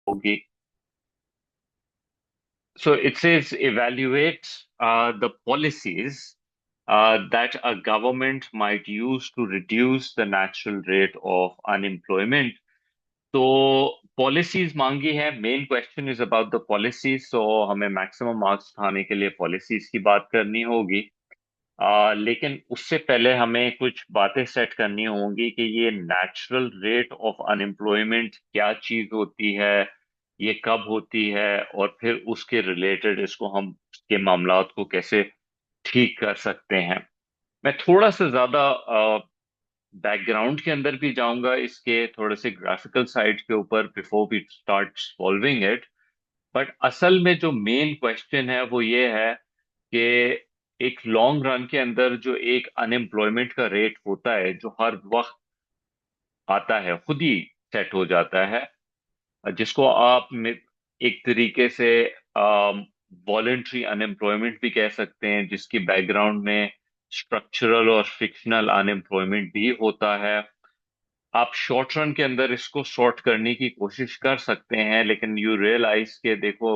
होगी. So it says evaluate the policies that a government might use to reduce the natural rate of unemployment. तो policies मांगी है. Main question is about the policies. So हमें maximum marks उठाने के लिए policies की बात करनी होगी. लेकिन उससे पहले हमें कुछ बातें सेट करनी होंगी कि ये नेचुरल रेट ऑफ अनएम्प्लॉयमेंट क्या चीज होती है, ये कब होती है, और फिर उसके रिलेटेड इसको हम के मामलात को कैसे ठीक कर सकते हैं. मैं थोड़ा सा ज्यादा बैकग्राउंड के अंदर भी जाऊंगा, इसके थोड़े से ग्राफिकल साइड के ऊपर, before we start solving it. But असल में जो मेन क्वेश्चन है वो ये है कि एक लॉन्ग रन के अंदर जो एक अनएम्प्लॉयमेंट का रेट होता है जो हर वक्त आता है, खुद ही सेट हो जाता है, जिसको आप एक तरीके से वॉलेंट्री अनएम्प्लॉयमेंट भी कह सकते हैं, जिसकी बैकग्राउंड में स्ट्रक्चरल और फिक्शनल अनएम्प्लॉयमेंट भी होता है. आप शॉर्ट रन के अंदर इसको सॉर्ट करने की कोशिश कर सकते हैं, लेकिन यू रियलाइज के देखो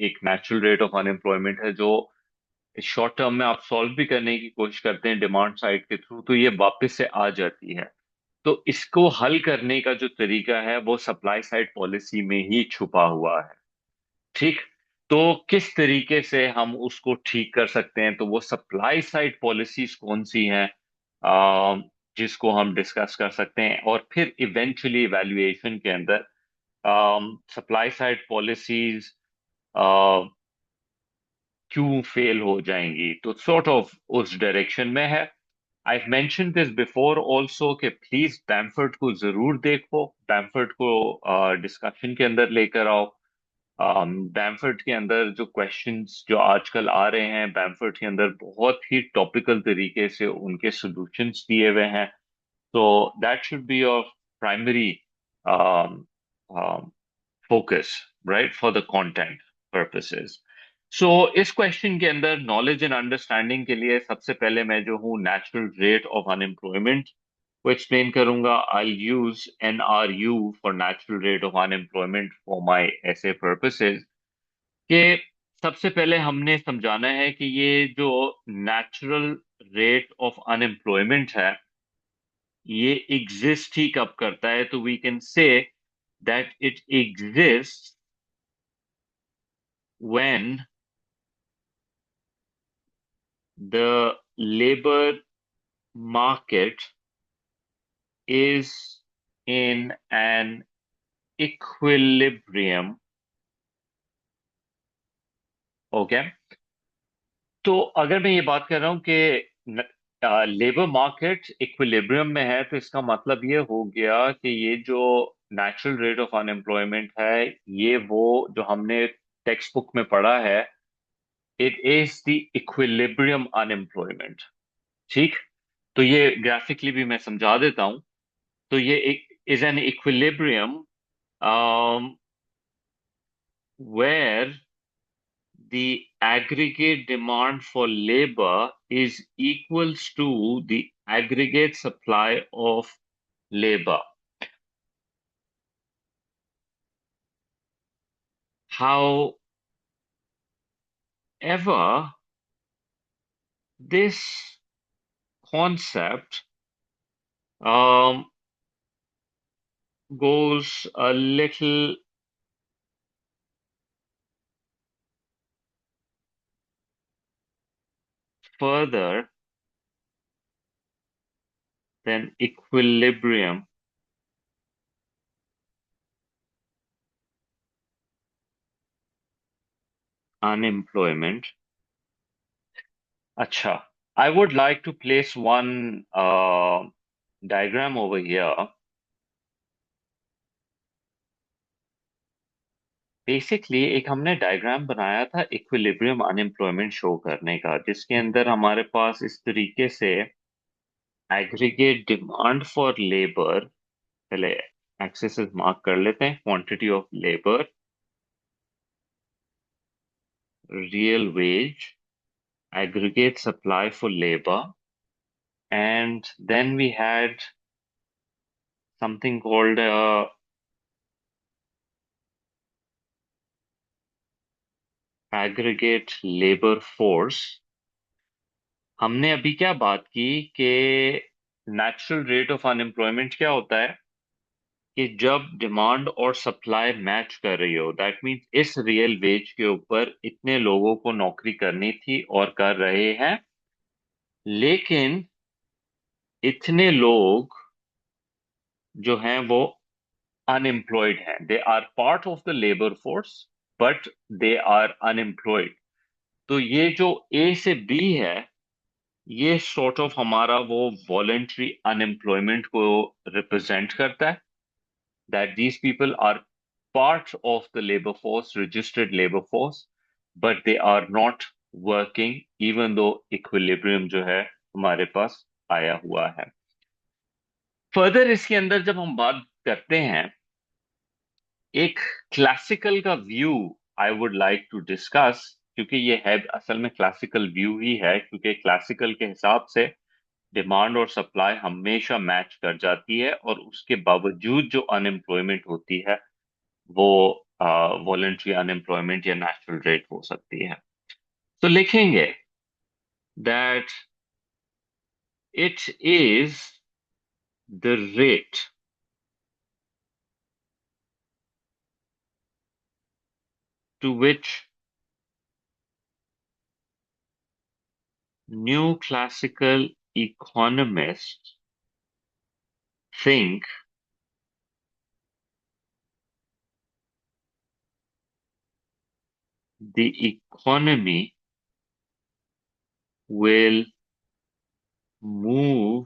एक नेचुरल रेट ऑफ अनएम्प्लॉयमेंट है जो शॉर्ट टर्म में आप सॉल्व भी करने की कोशिश करते हैं डिमांड साइड के थ्रू, तो ये वापस से आ जाती है. तो इसको हल करने का जो तरीका है वो सप्लाई साइड पॉलिसी में ही छुपा हुआ है. ठीक. तो किस तरीके से हम उसको ठीक कर सकते हैं, तो वो सप्लाई साइड पॉलिसीज कौन सी हैं जिसको हम डिस्कस कर सकते हैं, और फिर इवेंचुअली इवैल्यूएशन के अंदर सप्लाई साइड पॉलिसीज क्यों फेल हो जाएंगी, तो सॉर्ट ऑफ उस डायरेक्शन में है. I've mentioned this before also कि प्लीज बैम्फर्ड को जरूर देखो, बैम्फर्ड को डिस्कशन के अंदर लेकर आओ. बैम्फर्ड के अंदर जो क्वेश्चंस जो आजकल आ रहे हैं, बैम्फर्ड के अंदर बहुत ही टॉपिकल तरीके से उनके सॉल्यूशंस दिए हुए हैं. तो that should be your primary focus, right, for the content purposes. So इस क्वेश्चन के अंदर नॉलेज एंड अंडरस्टैंडिंग के लिए सबसे पहले मैं जो हूँ नेचुरल रेट ऑफ अनएम्प्लॉयमेंट को एक्सप्लेन करूंगा. I use NRU for natural rate of unemployment for my essay purposes. कि सबसे पहले हमने समझाना है कि ये जो नेचुरल रेट ऑफ अनएम्प्लॉयमेंट है ये एग्जिस्ट ही कब करता है, तो we can say that it exist when the labor market is in an equilibrium. Okay. तो अगर मैं ये बात कर रहा हूं कि लेबर मार्केट इक्विलिब्रियम में है, तो इसका मतलब ये हो गया कि ये जो नेचुरल रेट ऑफ अनएम्प्लॉयमेंट है, ये वो जो हमने टेक्स्ट बुक में पढ़ा है, it is the equilibrium unemployment. ठीक. तो ये ग्राफिकली भी मैं समझा देता हूं. तो ये एक is an equilibrium where the aggregate demand for labor is equals to the aggregate supply of labor. However, this concept um, goes a little further than equilibrium unemployment. Acha, I would like to place one diagram over here. Basically एक हमने diagram बनाया था equilibrium unemployment show करने का, जिसके अंदर हमारे पास इस तरीके से एग्रीगेट डिमांड फॉर लेबर, पहले एक्सेस मार्क कर लेते हैं, quantity of labour, real veg, aggregate supply for labor, and then we had something called aggregate labour force. हमने अभी क्या बात की कि नेचुरल रेट ऑफ अनएम्प्लॉयमेंट क्या होता है कि जब डिमांड और सप्लाई मैच कर रही हो, दैट मीन्स इस रियल वेज के ऊपर इतने लोगों को नौकरी करनी थी और कर रहे हैं, लेकिन इतने लोग जो हैं वो अनएम्प्लॉयड हैं। They are part of the labour force but they are unemployed. तो ये जो ए से बी है, ये सॉर्ट ऑफ हमारा वो वॉलेंट्री अनएम्प्लॉयमेंट को रिप्रेजेंट करता है, that these people are part of the labor force, registered labor force, but they are not working even though equilibrium जो है हमारे पास आया हुआ है। फर्दर इसके अंदर जब हम बात करते हैं, एक क्लासिकल का view I would like to discuss, क्योंकि ये है असल में क्लासिकल व्यू ही है, क्योंकि क्लासिकल के हिसाब से डिमांड और सप्लाई हमेशा मैच कर जाती है और उसके बावजूद जो अनएम्प्लॉयमेंट होती है वो वॉलेंट्री अनएम्प्लॉयमेंट या नेचुरल रेट हो सकती है। तो लिखेंगे that it is the rate to which new classical economist think the economy will move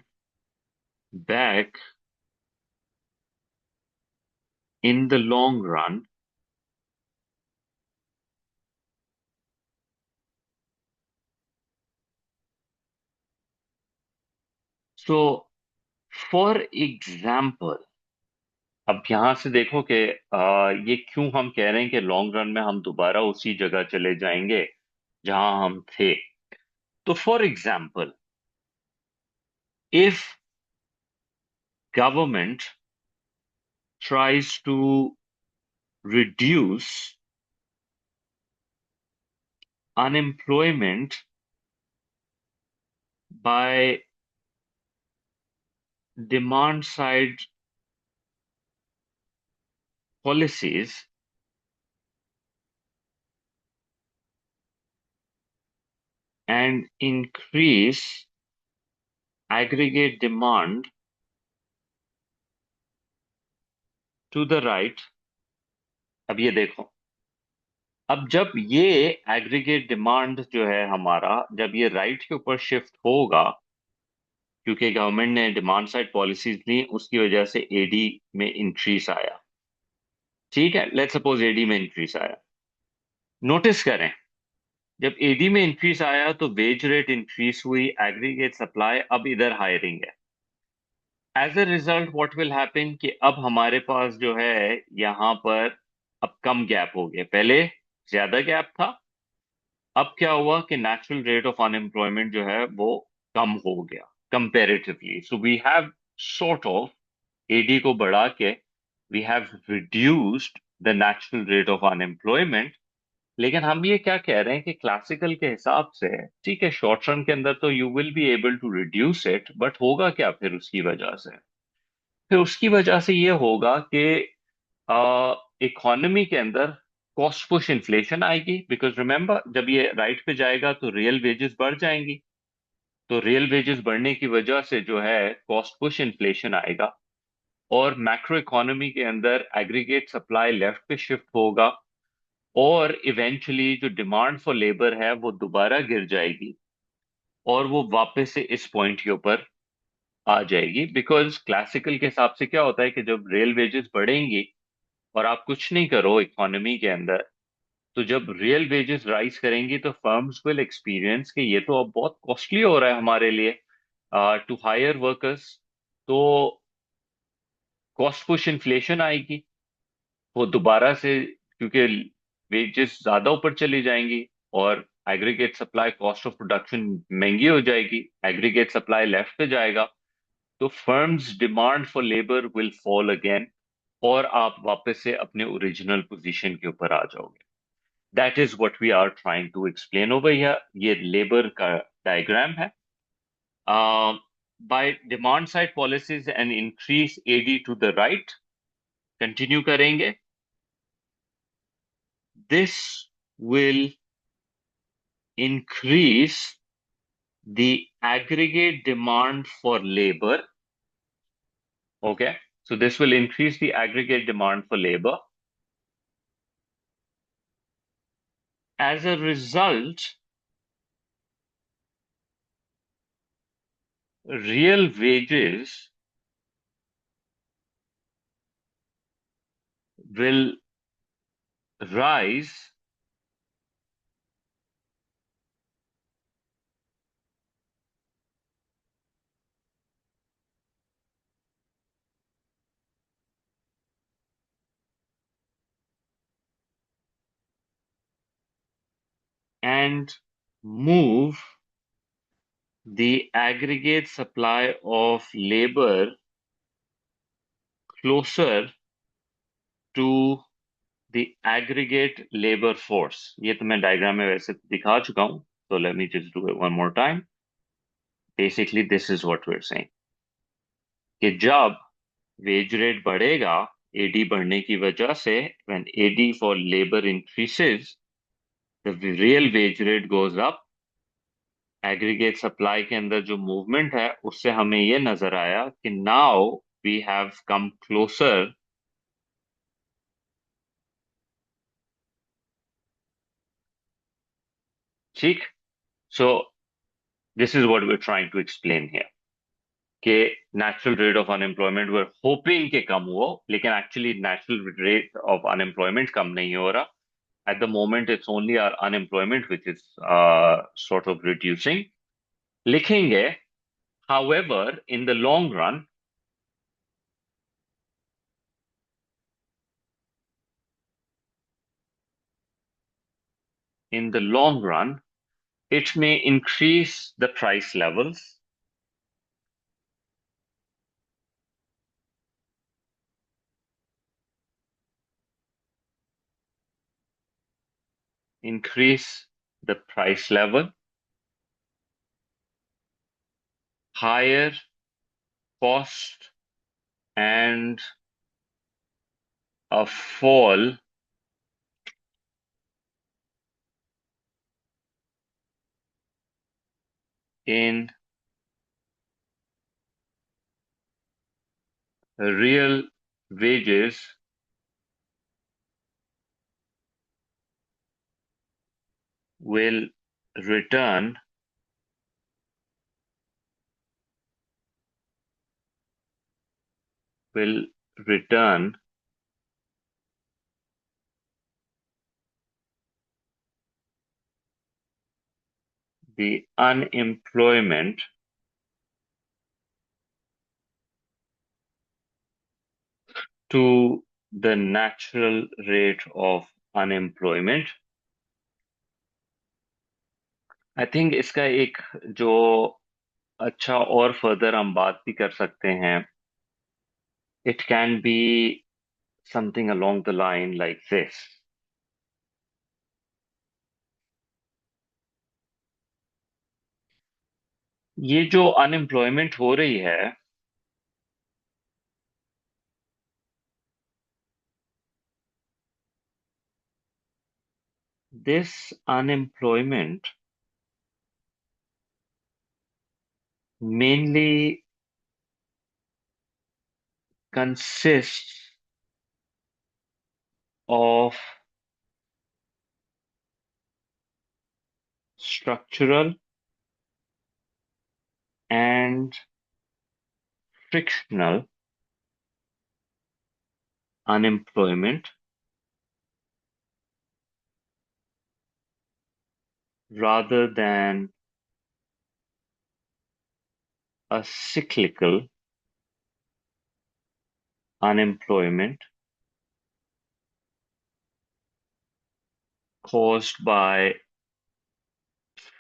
back in the long run so for example। अब यहां से देखो कि ये क्यों हम कह रहे हैं कि लॉन्ग रन में हम दोबारा उसी जगह चले जाएंगे जहां हम थे। तो for example, if government tries to reduce unemployment by demand side policies, and increase aggregate demand to the right। अब ये देखो, अब जब ये एग्रीगेट डिमांड जो है हमारा, जब ये राइट के ऊपर शिफ्ट होगा, क्योंकि गवर्नमेंट ने डिमांड साइड पॉलिसीज ली, उसकी वजह से एडी में इंक्रीज आया। ठीक है, लेट्स सपोज एडी में इंक्रीज आया। नोटिस करें, जब एडी में इंक्रीज आया तो वेज रेट इंक्रीज हुई, एग्रीगेट सप्लाई, अब इधर हायरिंग है। As a result what will happen कि अब हमारे पास जो है यहाँ पर अब कम गैप हो गया, पहले ज्यादा गैप था। अब क्या हुआ कि नेचुरल रेट ऑफ अनएम्प्लॉयमेंट जो है वो कम हो गया comparatively. So we have sort of AD को बढ़ा के we have reduced the natural rate of unemployment. लेकिन हम ये क्या कह रहे हैं कि क्लासिकल के हिसाब से ठीक है, शॉर्ट रन के अंदर तो you will be able to reduce it, but होगा क्या फिर उसकी वजह से? फिर उसकी वजह से ये होगा कि इकोनॉमी के अंदर कॉस्ट पुश इन्फ्लेशन आएगी, बिकॉज रिमेंबर जब ये राइट पे जाएगा तो रियल वेजेस बढ़ जाएंगी। तो रियल वेजेस बढ़ने की वजह से जो है कॉस्ट पुश इन्फ्लेशन आएगा, और मैक्रो इकोनॉमी के अंदर एग्रीगेट सप्लाई लेफ्ट पे शिफ्ट होगा, और इवेंचुअली जो डिमांड फॉर लेबर है वो दोबारा गिर जाएगी और वो वापस से इस पॉइंट के ऊपर आ जाएगी। बिकॉज क्लासिकल के हिसाब से क्या होता है कि जब रियल वेजेस बढ़ेंगी और आप कुछ नहीं करो इकोनॉमी के अंदर, तो जब रियल वेजेस राइज करेंगी तो फर्म्स विल एक्सपीरियंस कि ये तो अब बहुत कॉस्टली हो रहा है हमारे लिए टू हायर वर्कर्स। तो कॉस्ट पुश इन्फ्लेशन आएगी, वो दोबारा से, क्योंकि वेजेस ज्यादा ऊपर चली जाएंगी और aggregate supply cost of production महंगी हो जाएगी, एग्रीगेट सप्लाई लेफ्ट पे जाएगा, तो firms demand for labour will fall again और आप वापस से अपने ओरिजिनल पोजीशन के ऊपर आ जाओगे। That is what we are trying to explain over here. ये लेबर का डायग्राम है. By demand side policies and increase AD to the right, continue करेंगे. This will increase the aggregate demand for labor. Okay, so this will increase the aggregate demand for labor. As a result, real wages will rise and move the aggregate supply of labor closer to the aggregate labor force. ये तो मैं diagram में वैसे दिखा चुका हूं. So let me just do it one more time. Basically, this is what we're saying. कि जब वेज रेट बढ़ेगा एडी बढ़ने की वजह से, when AD for labor increases, the real wage rate goes up. Aggregate supply के अंदर जो मूवमेंट है उससे हमें ये नजर आया कि now we have come closer ठीक. So this is what we are trying to explain here कि natural rate of unemployment we are hoping के कम हो, लेकिन actually natural rate of unemployment कम नहीं हो रहा. At the moment, it's only our unemployment which is sort of reducing. लिखेंगे, however, in the long run, it may increase the price levels, increase the price level, higher cost, and a fall in real wages will return will return the unemployment to the natural rate of unemployment. I think इसका एक जो अच्छा और further हम बात भी कर सकते हैं, it can be something along the line like this. ये जो अनएम्प्लॉयमेंट हो रही है, this unemployment mainly consists of structural and frictional unemployment rather than a cyclical unemployment caused by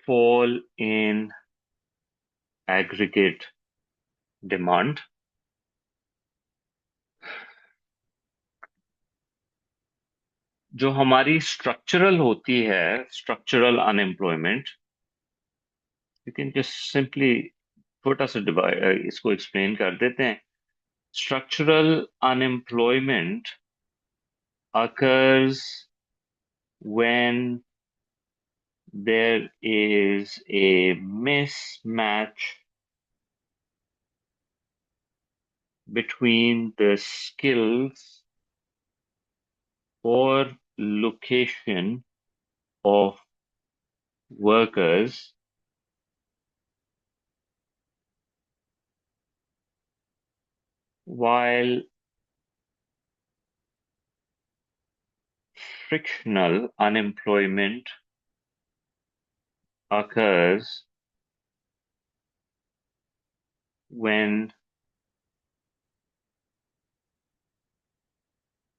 fall in aggregate demand. जो हमारी स्ट्रक्चरल होती है, structural unemployment, you can just simply छोटा सा डिवाइड इसको एक्सप्लेन कर देते हैं. Structural unemployment occurs when there is a mismatch between the skills or location of workers while frictional unemployment occurs when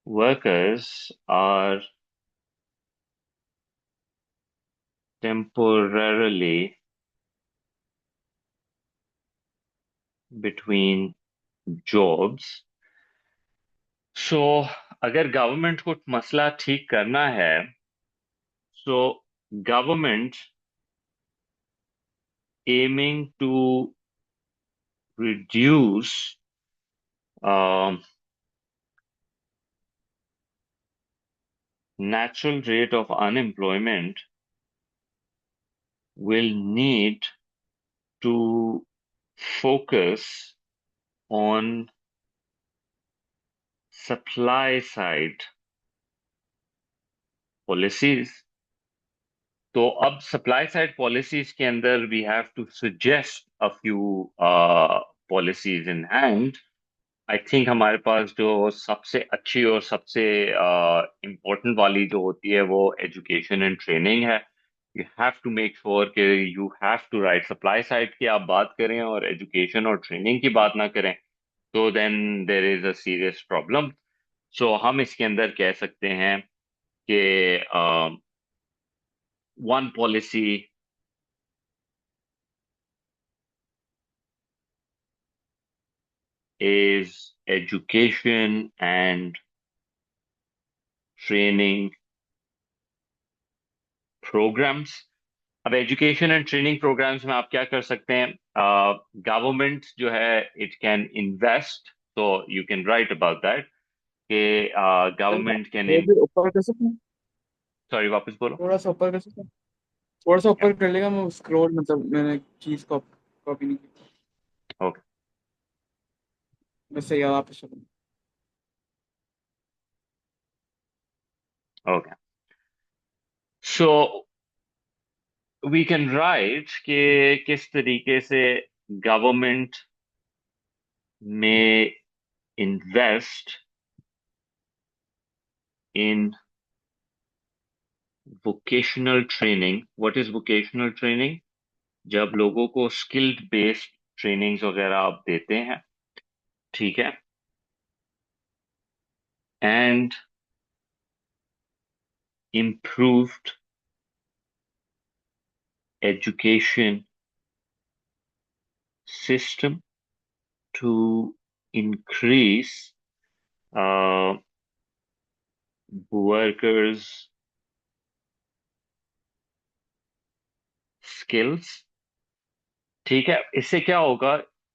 workers are temporarily between jobs. So, अगर government को मसला ठीक करना है, so government aiming to reduce um, natural rate of unemployment will need to focus on supply side policies. तो अब supply side policies के अंदर we have to suggest a few policies in hand. I think हमारे पास जो सबसे अच्छी और सबसे इम्पोर्टेंट वाली जो होती है वो एजुकेशन एंड ट्रेनिंग है. You have to make sure कि you have to write supply side की आप बात करें और एजुकेशन और ट्रेनिंग की बात ना करें, तो then there is a serious problem. So हम इसके अंदर कह सकते हैं कि one policy is education and training programs. अब एजुकेशन एंड ट्रेनिंग प्रोग्राम्स में आप क्या कर सकते हैं? गवर्नमेंट जो है इट कैन इन्वेस्ट, तो you can write about that कि सर गवर्नमेंट कैन थोड़ा इन. देर ऊपर कर सकते हैं? सॉरी, वापस बोलो. थोड़ा सा ऊपर कर सकते हैं? थोड़ा सा क्या? ऊपर कर लेगा, मैं स्क्रॉल मतलब मैंने चीज कॉपी नहीं की। ओके. बस सही है, वापस चलो। Okay. So we can write कि किस तरीके से गवर्नमेंट में invest in vocational training. What is vocational training? जब लोगों को स्किल्ड बेस्ड ट्रेनिंग्स वगैरह आप देते हैं, ठीक है, and improved education system to increase workers skills. ठीक है, इससे क्या होगा?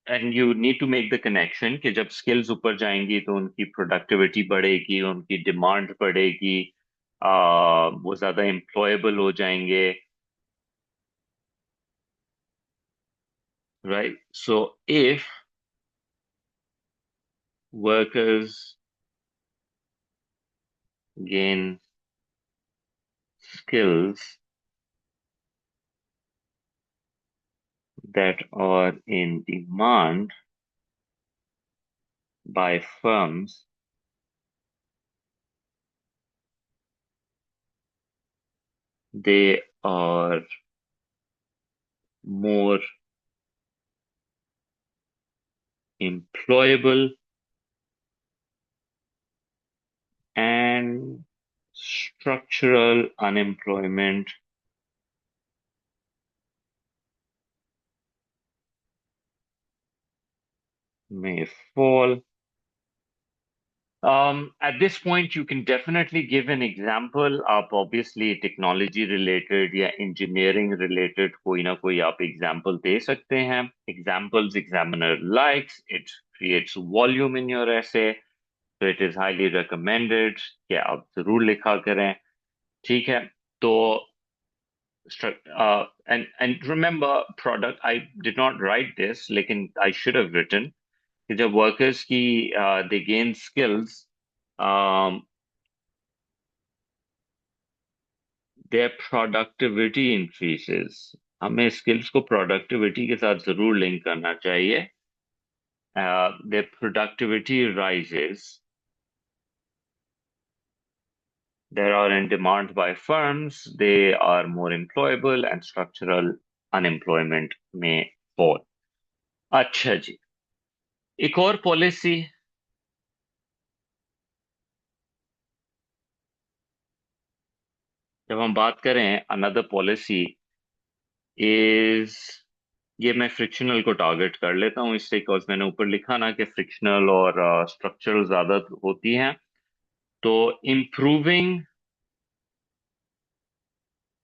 And you need to make the connection कि जब स्किल्स ऊपर जाएंगी तो उनकी प्रोडक्टिविटी बढ़ेगी, उनकी डिमांड बढ़ेगी, वो ज्यादा एम्प्लॉयबल हो जाएंगे. Right. So if workers gain skills that are in demand by firms, they are more employable and structural unemployment may fall. At this point, you can definitely give an example. आप obviously technology related या engineering related कोई ना कोई आप example दे सकते हैं. Examples examiner likes. It creates volume in your essay, so it is highly recommended कि आप जरूर लिखा करें. ठीक है. तो and remember product. I did not write this, लेकिन I should have written कि जब workers की they gain skills. um, their productivity increases. हमें skills को productivity के साथ जरूर link करना चाहिए. Their productivity rises. They are in demand by firms. They are more employable and structural unemployment may fall. अच्छा जी. एक और पॉलिसी. जब हम बात करें another policy is, ये मैं फ्रिक्शनल को टारगेट कर लेता हूँ इससे, बिकॉज मैंने ऊपर लिखा ना कि फ्रिक्शनल और स्ट्रक्चरल ज्यादा होती हैं. तो improving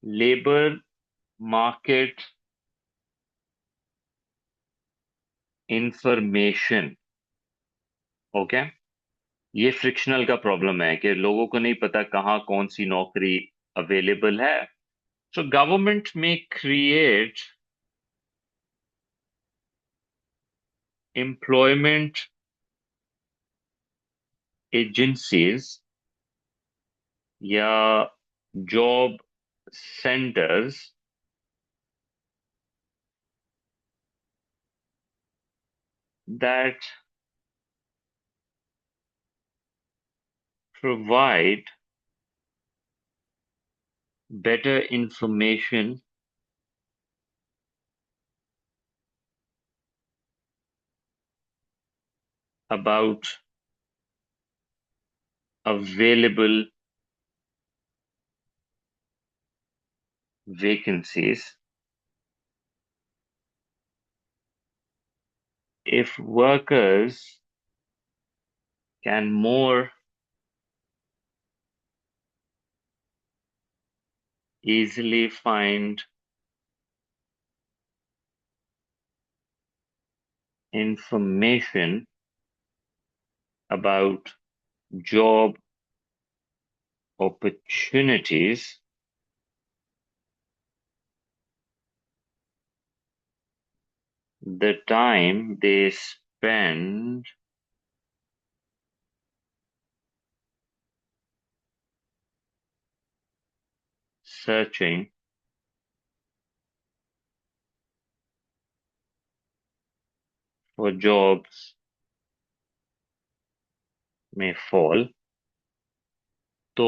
labour market information. Okay. ये फ्रिक्शनल का प्रॉब्लम है कि लोगों को नहीं पता कहाँ कौन सी नौकरी अवेलेबल है. सो गवर्नमेंट में क्रिएट एम्प्लॉयमेंट एजेंसीज या job centers that provide better information about available vacancies. If workers can more easily find information about job opportunities, the time they spend searching for jobs may fall. तो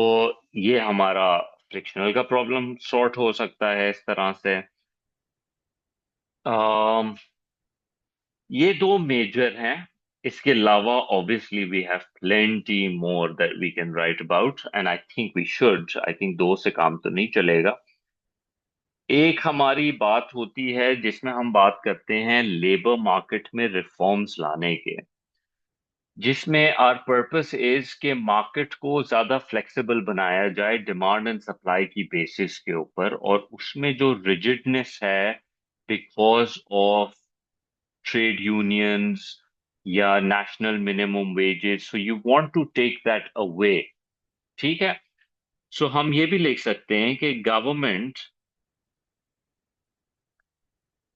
ये हमारा frictional का problem sort हो सकता है इस तरह से. अम, ये दो मेजर हैं. इसके अलावा obviously we have plenty more that we can write about and I think we should. I think दो से काम तो नहीं चलेगा. एक हमारी बात होती है जिसमें हम बात करते हैं लेबर मार्केट में रिफॉर्म्स लाने के, जिसमें आर पर्पस इज के मार्केट को ज्यादा फ्लेक्सिबल बनाया जाए डिमांड एंड सप्लाई की बेसिस के ऊपर, और उसमें जो रिजिडनेस है बिकॉज ऑफ trade unions या national minimum wages, so you want to take that away. ठीक है. सो हम ये भी लिख सकते हैं कि गवर्नमेंट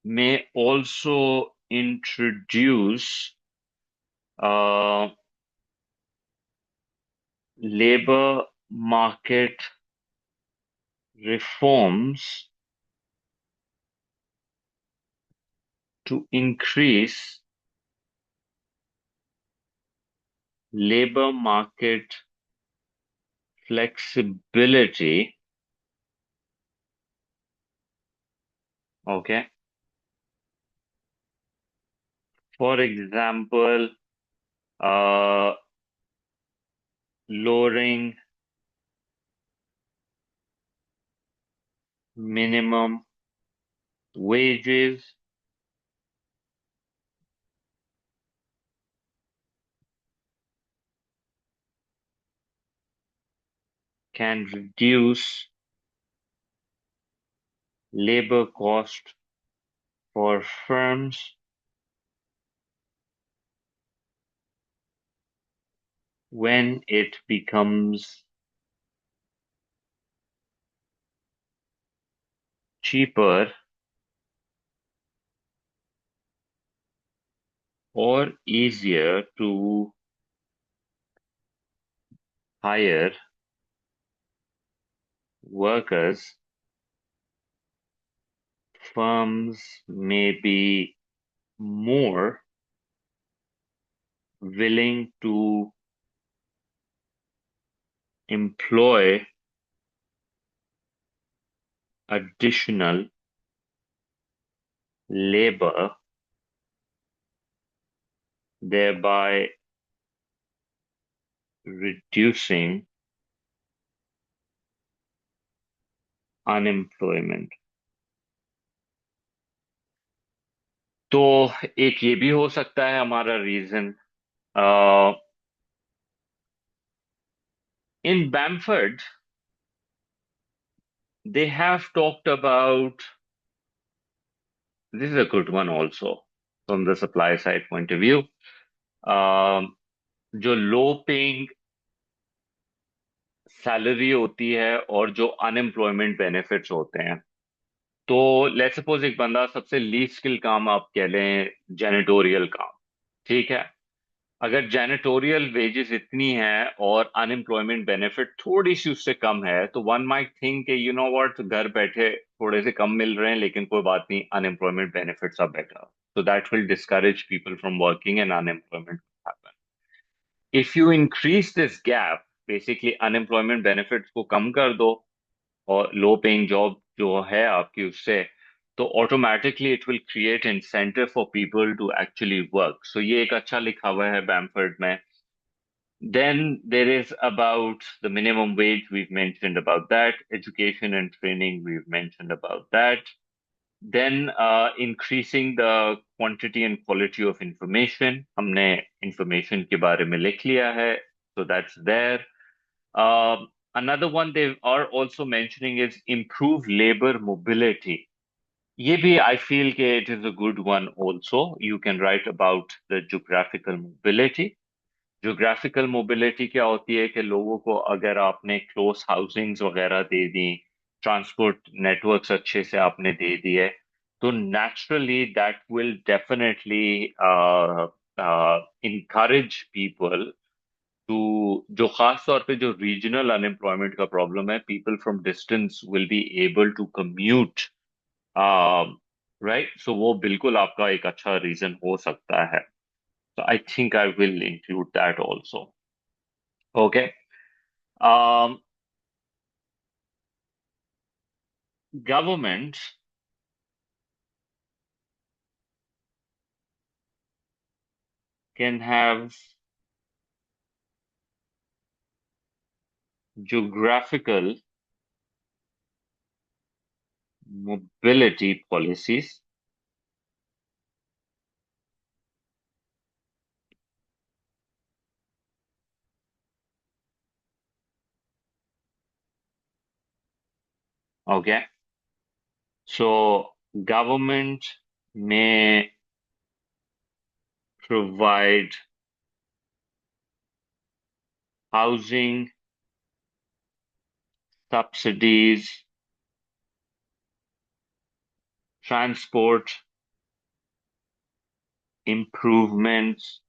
में also introduce labour market reforms to increase labor market flexibility. Okay. For example, uh, lowering minimum wages, can reduce labor cost for firms when it becomes cheaper or easier to hire workers. Firms may be more willing to employ additional labor, thereby reducing unemployment. तो एक ये भी हो सकता है हमारा reason. In Bamford, they have talked about, this is a good one also from the supply side point of view, जो low paying salary होती है और जो अनएम्प्लॉयमेंट बेनिफिट्स होते हैं। तो लेट्स सपोज एक बंदा सबसे लीस्ट स्किल काम आप कह लें जेनेटोरियल काम, ठीक है। अगर जेनेटोरियल वेजेस इतनी है और अनएम्प्लॉयमेंट बेनिफिट थोड़ी सी उससे कम है, तो one might think you know what, घर बैठे थोड़े से कम मिल रहे हैं लेकिन कोई बात नहीं, unemployment benefits are better, so that will discourage people from working and unemployment will happen. If you increase this gap, basically unemployment benefits को कम कर दो और लो पेइंग जॉब जो है आपकी उससे, तो automatically it will create incentive for people to actually work. So ये एक अच्छा लिखा हुआ है बैम्फर्ड में। Then there is about the minimum wage, we've mentioned about that. Education and training, we've mentioned about that. Then increasing the quantity and quality of information. हमने information के बारे में लिख लिया है, so that's there. Another one they are also mentioning is improve labor mobility. ये भी I feel कि it is a good one also. You can write about the geographical mobility. Geographical mobility क्या होती है कि लोगों को अगर आपने क्लोज हाउसिंग्स वगैरह दे दी, ट्रांसपोर्ट नेटवर्क्स अच्छे से आपने दे दिए, तो naturally that will definitely encourage people to, जो खास तौर पे जो रीजनल अनएम्प्लॉयमेंट का प्रॉब्लम है, people from distance will be able to commute, right. So वो बिल्कुल आपका एक अच्छा रीजन हो सकता है। So I think I will include that also. Okay. Um, Government can have geographical mobility policies. Okay. So government may provide housing subsidies, transport improvements,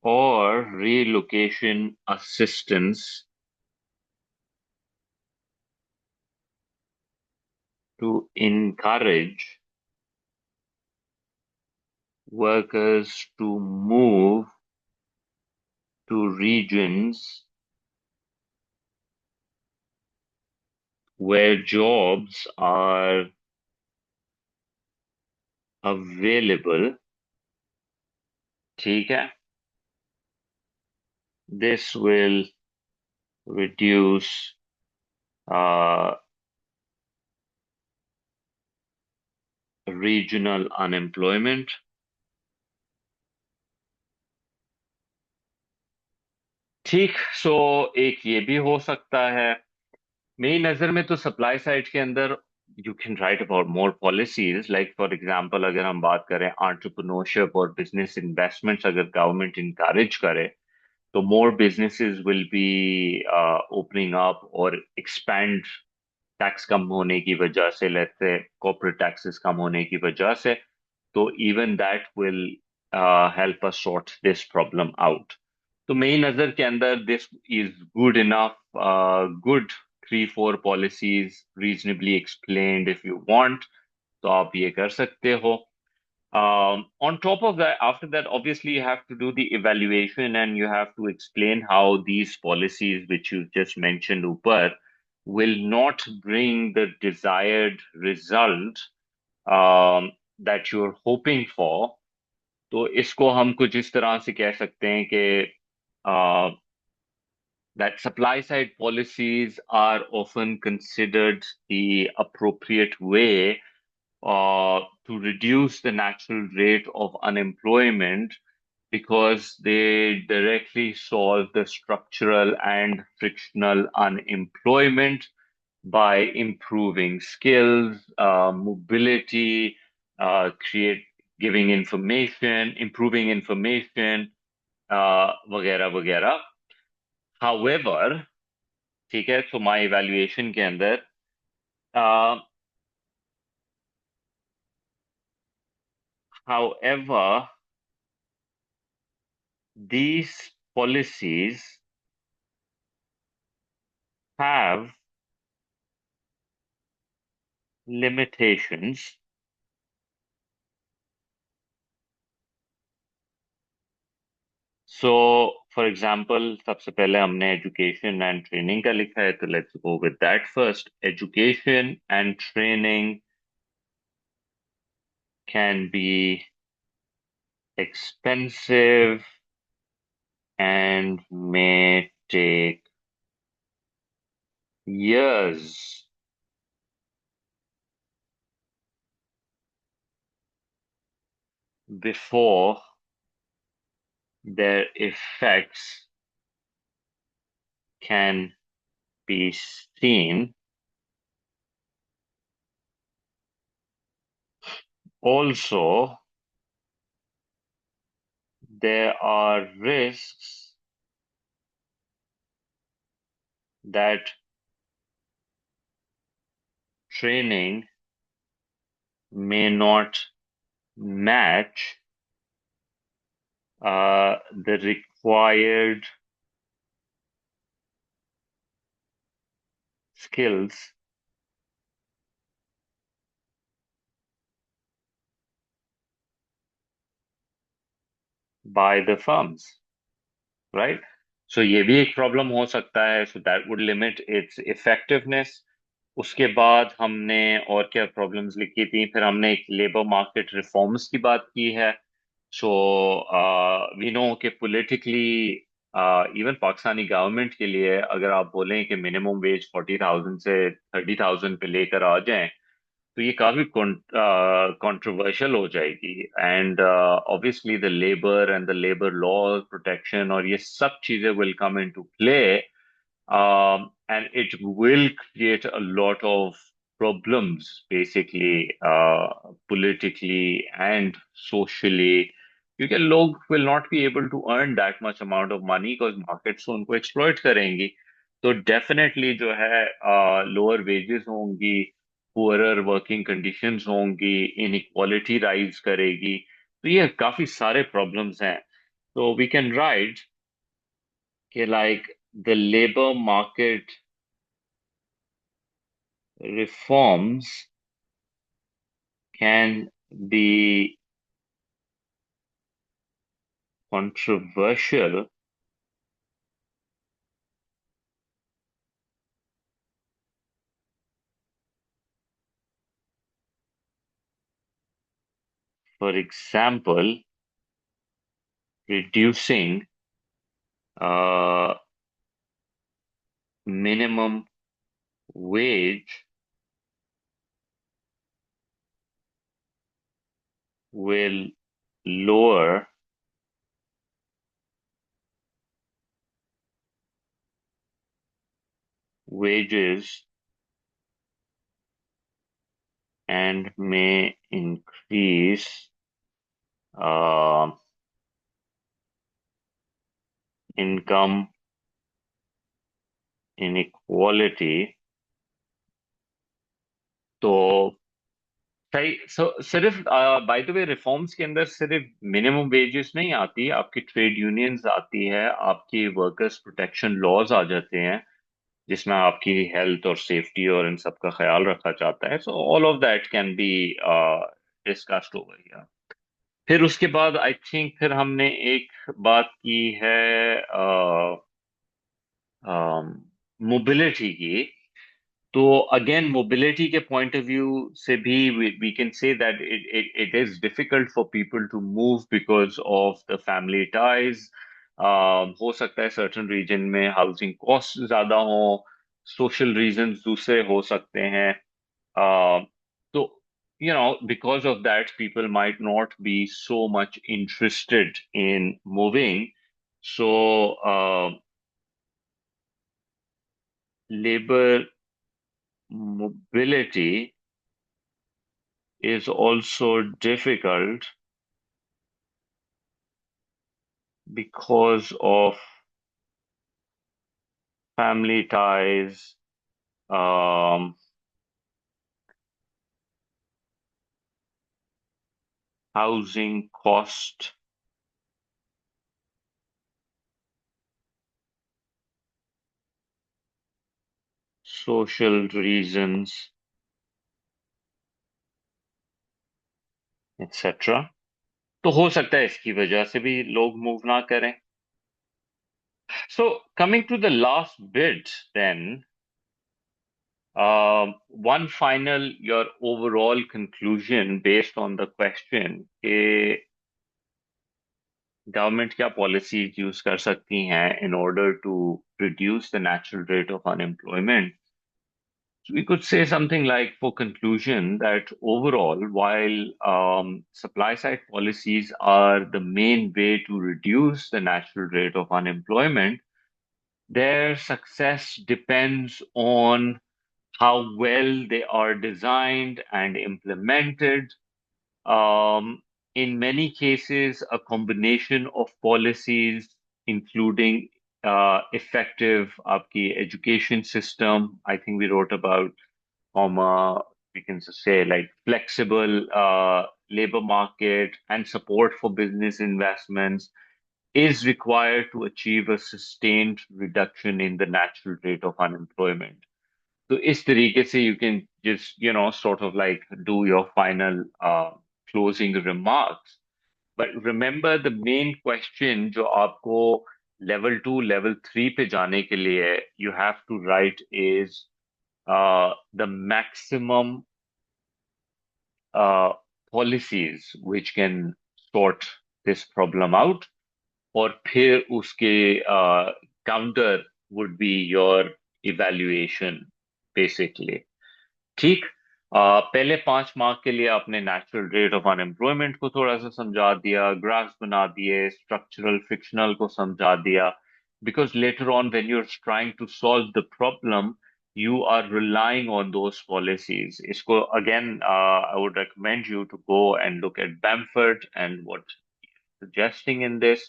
or relocation assistance to encourage workers to move to regions where jobs are available. ठीक है, this will reduce regional unemployment. ठीक। सो एक ये भी हो सकता है। मेरी नजर में तो सप्लाई साइड के अंदर you can write about more policies, like for example अगर हम बात करें एंटरप्रेन्योरशिप और बिजनेस इन्वेस्टमेंट्स, अगर गवर्नमेंट इनकरेज करे तो मोर businesses will be opening up और expand। टैक्स कम होने की वजह से, लेट्स से कॉर्पोरेट टैक्सेस कम होने की वजह से, तो even that will help us sort this problem out. तो मेरी नजर के अंदर this is good enough, good 3-4 policies reasonably explained. If you want तो आप ये कर सकते हो। On top of that, after that, obviously you have to do the evaluation and you have to explain how these policies, which you just mentioned, Upar, will not bring the desired result that you're hoping for. तो इसको हम कुछ इस तरह से कह सकते हैं कि that supply side policies are often considered the appropriate way to reduce the natural rate of unemployment because they directly solve the structural and frictional unemployment by improving skills, mobility, create giving information, improving information, वगैरह वगैरह। However, ठीक है, so my evaluation के अंदर uh, however, these policies have limitations. So, for example, सबसे पहले हमने education and training का लिखा है, तो let's go with that first. Education and training can be expensive and may take years before their effects can be seen. Also, there are risks that training may not match the required skills by the firms, right? So ये भी एक problem हो सकता है, so that would limit its effectiveness. उसके बाद हमने और क्या प्रॉब्लम्स लिखी थी, फिर हमने एक लेबर मार्केट रिफॉर्म्स की बात की है। सो वी नो कि पॉलिटिकली इवन पाकिस्तानी गवर्नमेंट के लिए अगर आप बोलें कि मिनिमम वेज 40,000 से 30,000 पे लेकर आ जाएं, तो ये काफी कंट्रोवर्शियल हो जाएगी। And obviously the labour and the labour law protection और ये सब चीजें will come into play, and it will create a lot of problems, basically, politically and socially. क्योंकि लोग will not be able to earn that much amount of money because markets उनको exploit करेंगी। तो definitely जो है lower wages होंगी, poorer working conditions होंगी, inequality rise करेगी। तो ये काफी सारे problems हैं। तो we can write कि like the labor market reforms can be controversial. For example, reducing uh, minimum wage will lower wages and may increase uh, income inequality. तो सही सिर्फ बाय द वे रिफॉर्म्स के अंदर सिर्फ minimum wages नहीं आती, आपकी ट्रेड यूनियंस आती है, आपकी वर्कर्स प्रोटेक्शन लॉज आ जाते हैं जिसमें आपकी हेल्थ और सेफ्टी और इन सब का ख्याल रखा जाता है। So all of that can be discussed over here. फिर उसके बाद आई थिंक फिर हमने एक बात की है मोबिलिटी की। तो अगेन मोबिलिटी के पॉइंट ऑफ व्यू से भी we can say that it is difficult for people to move because of the family ties. हो सकता है सर्टन रीजन में हाउसिंग कॉस्ट ज्यादा हो, सोशल रीजंस दूसरे हो सकते हैं। तो because of that people might not be so much interested in moving. So labor mobility is also difficult because of family ties, um, housing cost, social reasons, etc. तो हो सकता है इसकी वजह से भी लोग मूव ना करें। So coming to the last bit then, one final, your overall conclusion based on the question कि गवर्नमेंट क्या पॉलिसीज यूज कर सकती हैं in order to reduce the natural rate of unemployment. So we could say something like, for conclusion, that overall, while supply side policies are the main way to reduce the natural rate of unemployment, their success depends on how well they are designed and implemented. Um, in many cases, a combination of policies, including effective आपकी education system. I think we wrote about we can say like flexible labor market and support for business investments is required to achieve a sustained reduction in the natural rate of unemployment. So इस तरीके से you can just sort of like do your final closing remarks. But remember the main question जो आपको level 2 level 3 पे जाने के लिए you have to write is the maximum uh, policies which can sort this problem out, और फिर उसके counter would be your evaluation basically. ठीक। पहले 5 मार्क के लिए आपने नेचुरल रेट ऑफ अनएम्प्लॉयमेंट को थोड़ा सा समझा दिया, ग्राफ्स बना दिए, स्ट्रक्चरल फिक्शनल को समझा दिया, because later on when you are trying to solve the problem you are relying on those policies. इसको again, I would recommend you to go and look at Bamford and what he's suggesting in this.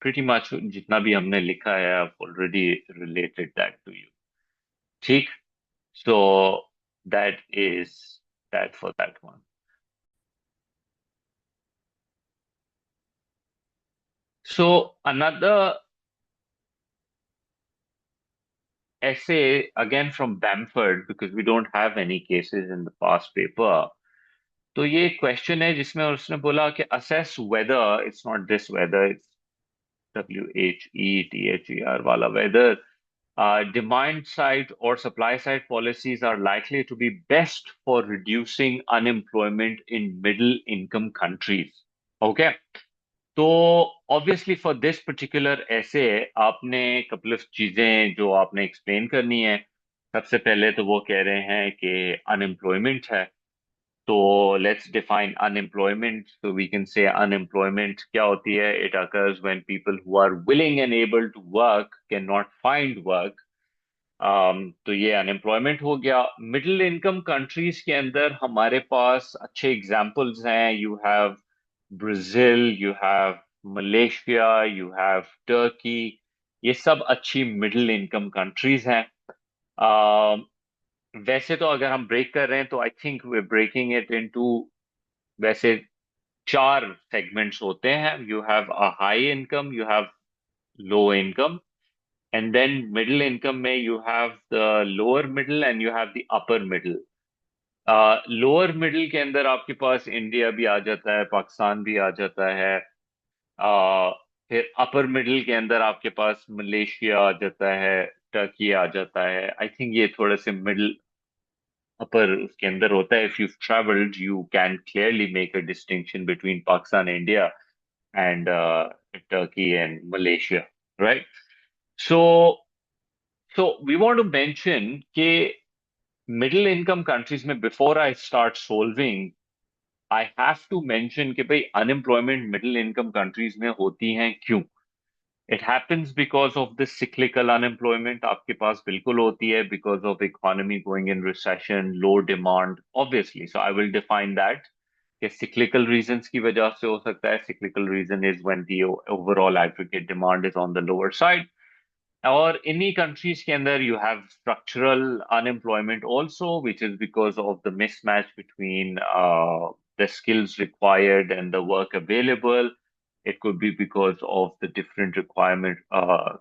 Pretty much जितना भी हमने लिखा है I've already related that to you. ठीक। So that is that for that one. So another essay again from Bamford, because we don't have any cases in the past paper. तो ये question है जिसमें उसने बोला कि assess whether, it's not this whether, it's WHETHER वाला, whether demand side or supply side policies are likely to be best for reducing unemployment in middle income countries. Okay. तो obviously for this particular ऐसे आपने couple of चीजें जो आपने explain करनी है। सबसे पहले तो वो कह रहे हैं कि अनएम्प्लॉयमेंट है। तो लेट्स डिफाइन अनएम्प्लॉयमेंट। तो वी कैन से अनएम्प्लॉयमेंट क्या होती है? It occurs when people who are willing and able to work can not find work. तो ये अनएम्प्लॉयमेंट हो गया। मिडिल इनकम कंट्रीज के अंदर हमारे पास अच्छे एग्जांपल्स हैं। You have Brazil, you have Malaysia, you have Turkey. ये सब अच्छी मिडिल इनकम कंट्रीज हैं। अम, वैसे तो अगर हम ब्रेक कर रहे हैं तो I think we breaking it into, वैसे चार सेगमेंट्स होते हैं। You have a high income, you have low income, and then middle income में you have the lower middle and you have the upper middle. Lower middle के अंदर आपके पास India भी आ जाता है, पाकिस्तान भी आ जाता है। फिर अपर मिडिल के अंदर आपके पास मलेशिया आ जाता है, टर्की आ जाता है। आई थिंक ये थोड़े से मिडिल अपर उसके अंदर होता है। If you travelled you can clearly make a distinction between Pakistan, India and Turkey and Malaysia, right? So we want to mention कि मिडिल इनकम कंट्रीज में, before I start solving, I have to mention कि भाई unemployment middle income countries में होती हैं क्यों। It happens because of the cyclical unemployment आपके पास बिल्कुल होती है, because of economy going in recession, low demand, obviously. So I will define that कि सिक्लिकल रीजंस की वजह से हो सकता है। Cyclical reason is when the overall aggregate demand is on the lower side. और इन्हीं कंट्रीज के अंदर you have structural unemployment also, which is because of the mismatch between the skills required and the work available. It could be because of the different requirement,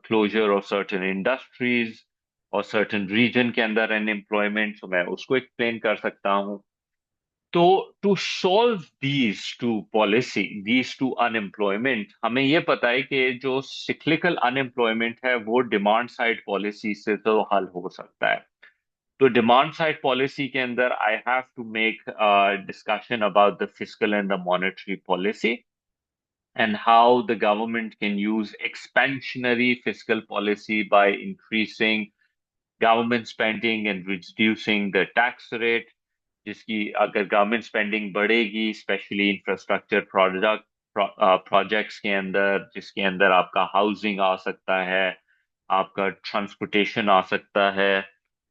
closure of certain industries or certain region के अंदर unemployment. So मैं उसको explain कर सकता हूँ। तो to solve these two unemployment, हमें ये पता है कि जो सिक्लिकल अनएम्प्लॉयमेंट है वो डिमांड साइड पॉलिसी से तो हल हो सकता है। तो डिमांड साइड पॉलिसी के अंदर I have to make discussion about the fiscal and the monetary policy and how the government can use expansionary fiscal policy by increasing government spending and reducing the tax rate, जिसकी अगर government spending बढ़ेगी specially infrastructure projects के अंदर, जिसके अंदर आपका housing आ सकता है, आपका ट्रांसपोर्टेशन आ सकता है,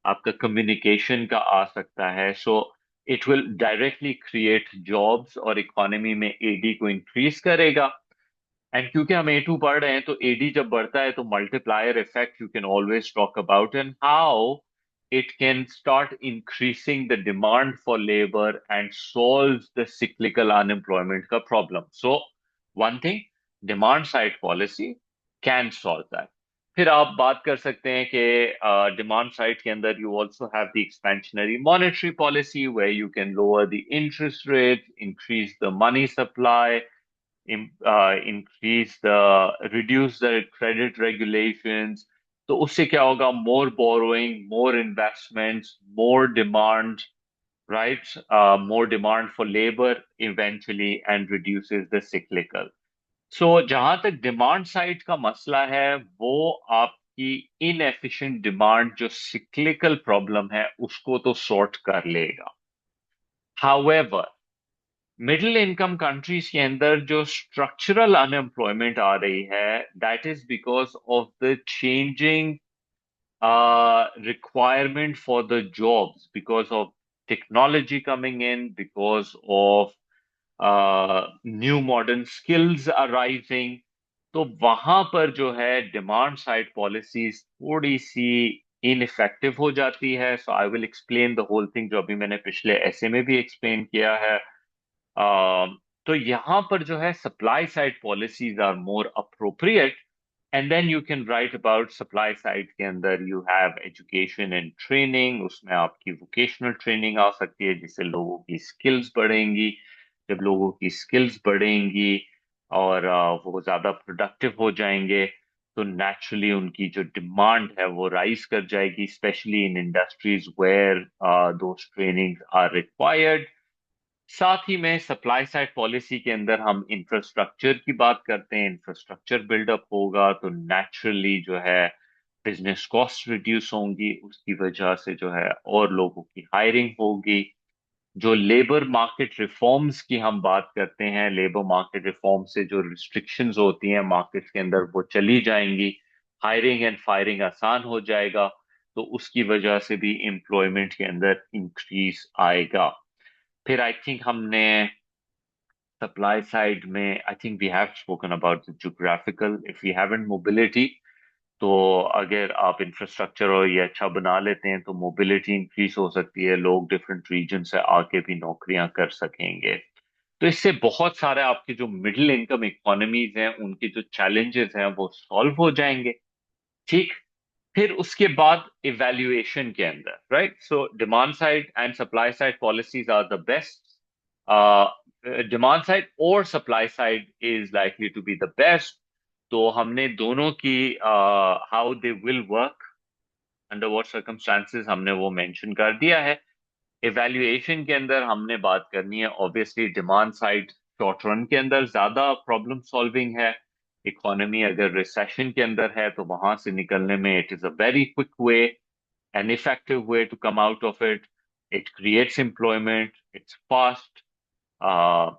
आपका कम्युनिकेशन का आ सकता है। So it will directly create jobs और इकोनॉमी में एडी को इंक्रीज करेगा। एंड क्योंकि हम ए टू पढ़ रहे हैं तो एडी जब बढ़ता है तो multiplier effect you can always talk about, and how it can start increasing the demand for labor and solves the cyclical unemployment का problem. So one thing, demand side policy can solve that. फिर आप बात कर सकते हैं कि demand side के अंदर you also have the expansionary monetary policy where you can lower the interest rate, increase the money supply, increase the reduce the credit regulations। तो उससे क्या होगा? More borrowing, more investments, more demand, right? More demand for labour eventually, and reduces the cyclical. So जहां तक demand side का मसला है, वो आपकी इनएफिशिएंट डिमांड जो सिक्लिकल प्रॉब्लम है उसको तो सॉर्ट कर लेगा। हाउएवर, मिडिल इनकम कंट्रीज के अंदर जो स्ट्रक्चरल अनएम्प्लॉयमेंट आ रही है, that is because of the changing requirement for the jobs, because of technology coming in, because of new modern skills arising। तो वहां पर जो है डिमांड साइड पॉलिसीज थोड़ी सी इनइफेक्टिव हो जाती है। So I will explain the whole thing, जो अभी मैंने पिछले ऐसे में भी एक्सप्लेन किया है। तो यहाँ पर जो है supply side policies are more appropriate. And then you can write about supply side के अंदर you have education and training. उसमें आपकी वोकेशनल ट्रेनिंग आ सकती है जिससे लोगों की स्किल्स बढ़ेंगी। जब लोगों की स्किल्स बढ़ेंगी और वो ज्यादा प्रोडक्टिव हो जाएंगे तो नेचुरली उनकी जो डिमांड है वो राइज कर जाएगी, specially in industries where those training are required. साथ ही में सप्लाई साइड पॉलिसी के अंदर हम इंफ्रास्ट्रक्चर की बात करते हैं। इंफ्रास्ट्रक्चर बिल्डअप होगा तो नेचुरली जो है बिजनेस कॉस्ट रिड्यूस होंगी, उसकी वजह से जो है और लोगों की हायरिंग होगी। जो लेबर मार्केट रिफॉर्म्स की हम बात करते हैं, लेबर मार्केट रिफॉर्म से जो रिस्ट्रिक्शंस होती हैं मार्केट के अंदर वो चली जाएंगी, हायरिंग एंड फायरिंग आसान हो जाएगा। तो उसकी वजह से भी एम्प्लॉयमेंट के अंदर इंक्रीज आएगा। फिर आई थिंक हमने सप्लाई साइड में, I think we have spoken about the geographical, if we haven't mobility, तो अगर आप इंफ्रास्ट्रक्चर और ये अच्छा बना लेते हैं तो मोबिलिटी इंक्रीज हो सकती है, लोग डिफरेंट रीजन से आके भी नौकरियां कर सकेंगे। तो इससे बहुत सारे आपके जो मिडिल इनकम इकोनॉमीज हैं उनके जो चैलेंजेस हैं वो सॉल्व हो जाएंगे। ठीक। फिर उसके बाद इवैल्यूएशन के अंदर, right, so demand side and supply side policies are the best. Demand side और supply side is likely to be the best. तो हमने दोनों की how they will work under what circumstances हमने वो मेंशन कर दिया है। इवैल्यूएशन के अंदर हमने बात करनी है obviously demand side short run के अंदर ज्यादा प्रॉब्लम सॉल्विंग है। इकोनॉमी अगर रिसेशन के अंदर है तो वहां से निकलने में it is a very quick way, an effective way to come out of it. It creates employment. It's fast. Uh,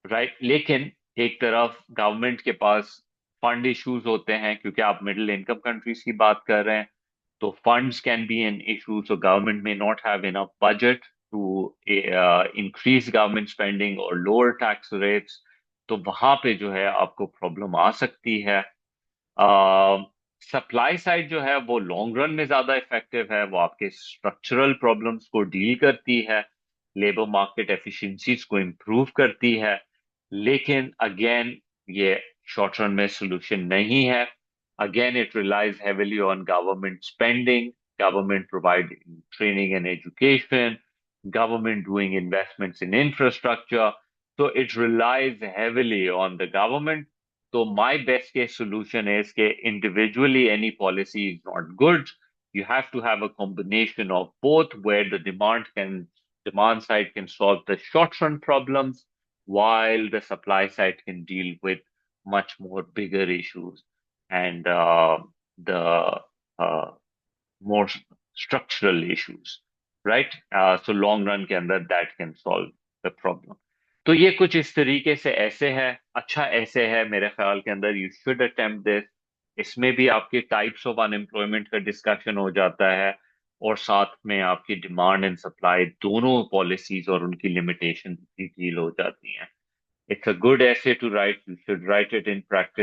right, लेकिन एक तरफ गवर्नमेंट के पास फंड इश्यूज होते हैं क्योंकि आप मिडिल इनकम कंट्रीज की बात कर रहे हैं। तो funds can be an issue, so government may not have enough budget to increase government spending और लोअर टैक्स रेट्स। तो वहां पे जो है आपको प्रॉब्लम आ सकती है। सप्लाई साइड जो है वो लॉन्ग रन में ज्यादा इफेक्टिव है, वो आपके स्ट्रक्चरल प्रॉब्लम्स को डील करती है, लेबर मार्केट एफिशिएंसीज को इम्प्रूव करती है। लेकिन अगेन ये शॉर्ट रन में सोल्यूशन नहीं है। Again it relies heavily on government spending, government providing training and education, government doing investments in infrastructure. So it relies heavily on the government. So my best case solution is that individually any policy is not good. You have to have a combination of both where the demand side can solve the short run problems while the supply side can deal with much more bigger issues and the uh, more structural issues, right? So long run के अंदर that can solve the problem. तो ये कुछ इस तरीके से ऐसे है, अच्छा ऐसे है मेरे ख्याल के अंदर यू शुड अटेम्प्ट दिस। इसमें भी आपके टाइप्स ऑफ अनएम्प्लॉयमेंट का डिस्कशन हो जाता है और साथ में आपकी डिमांड एंड सप्लाई दोनों पॉलिसीज और उनकी लिमिटेशन भी डील हो जाती हैं। It's a good essay to write, you should write it in practice.